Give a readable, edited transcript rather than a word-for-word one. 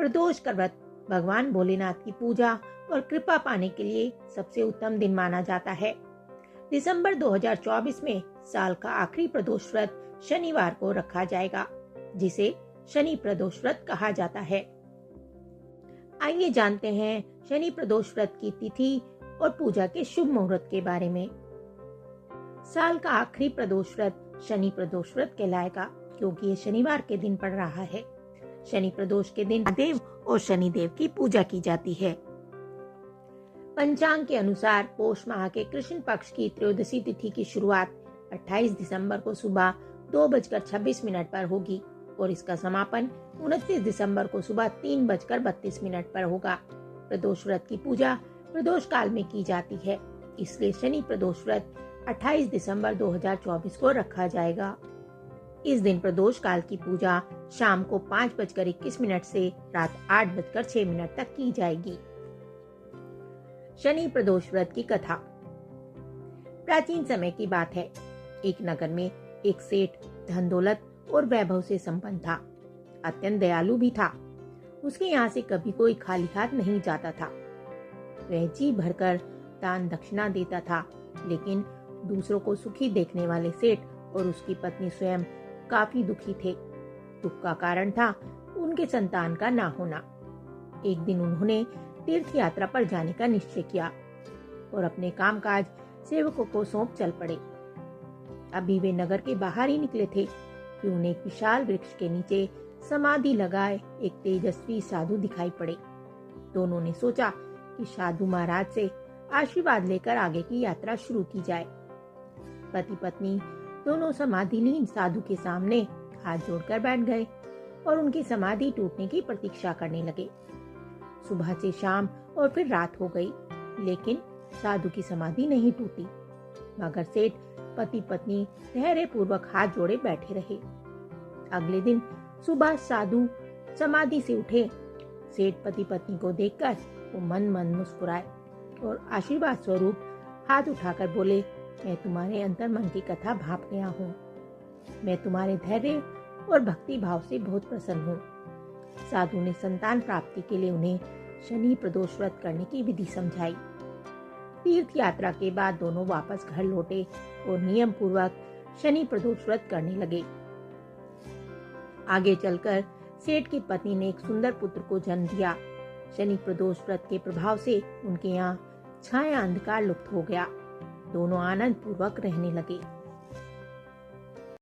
प्रदोष का व्रत भगवान भोलेनाथ की पूजा और कृपा पाने के लिए सबसे उत्तम दिन माना जाता है। दिसंबर 2024 में साल का आखिरी प्रदोष व्रत शनिवार को रखा जाएगा, जिसे शनि प्रदोष व्रत कहा जाता है। आइए जानते हैं शनि प्रदोष व्रत की तिथि और पूजा के शुभ मुहूर्त के बारे में। साल का आखिरी प्रदोष व्रत शनि प्रदोष व्रत कहलाएगा, क्योंकि ये शनिवार के दिन पड़ रहा है। शनि प्रदोष के दिन देव और शनिदेव की पूजा की जाती है। पंचांग के अनुसार पोष माह के कृष्ण पक्ष की त्रयोदशी तिथि की शुरुआत 28 दिसंबर को सुबह 2:26 पर होगी और इसका समापन 29 दिसंबर को सुबह 3:32 पर होगा। प्रदोष व्रत की पूजा प्रदोष काल में की जाती है, इसलिए शनि प्रदोष व्रत 28 दिसंबर 2024 को रखा जाएगा। इस दिन प्रदोष काल की पूजा शाम को 5:21 से रात 8:06 तक की जाएगी। शनि प्रदोष व्रत की कथा। प्राचीन समय की बात है। एक नगर में एक सेठ धन दौलत और वैभव से संपन्न था। अत्यंत दयालु भी था। उसके यहाँ से कभी कोई खाली हाथ नहीं जाता था। वह जी भरकर दान दक्षिणा देता था, लेकिन दूसरों को सुखी देखने वाले सेठ और उसकी पत्नी स्वयं काफी दुखी थे। दुख का कारण था उनके संतान का ना होना। एक दिन उन्होंने तीर्थ यात्रा पर जाने का निश्चय किया और अपने कामकाज सेवकों को सौंप चल पड़े। अभी वे नगर के बाहर ही निकले थे कि उन्हें एक विशाल वृक्ष के नीचे समाधि लगाए एक तेजस्वी साधु दिखाई पड़े। दोनों ने सोचा कि साधु महाराज से आशीर्वाद लेकर आगे की यात्रा शुरू की जाए। पति पत्नी दोनों समाधिलीन साधु के सामने हाथ जोड़कर बैठ गए और उनकी समाधि टूटने की प्रतीक्षा करने लगे। सुबह से शाम और फिर रात हो गई, लेकिन साधु की समाधि नहीं टूटी। मगर सेठ पति पत्नी धैर्य पूर्वक हाथ जोड़े बैठे रहे। अगले दिन सुबह साधु समाधि से उठे। सेठ पति पत्नी को देखकर वो मन मन मुस्कुराए और आशीर्वाद स्वरूप हाथ उठाकर बोले, मैं तुम्हारे अंतर मन की कथा भाप गया हूँ। मैं तुम्हारे धैर्य और भक्ति भाव से बहुत प्रसन्न हूँ। साधु ने संतान प्राप्ति के लिए उन्हें शनि प्रदोष व्रत करने की विधि समझाई। तीर्थ यात्रा के बाद दोनों वापस घर लौटे और नियम पूर्वक शनि प्रदोष व्रत करने लगे। आगे चलकर सेठ की पत्नी ने एक सुंदर पुत्र को जन्म दिया। शनि प्रदोष व्रत के प्रभाव से उनके यहाँ छाया अंधकार लुप्त हो गया। दोनों आनंद पूर्वक रहने लगे।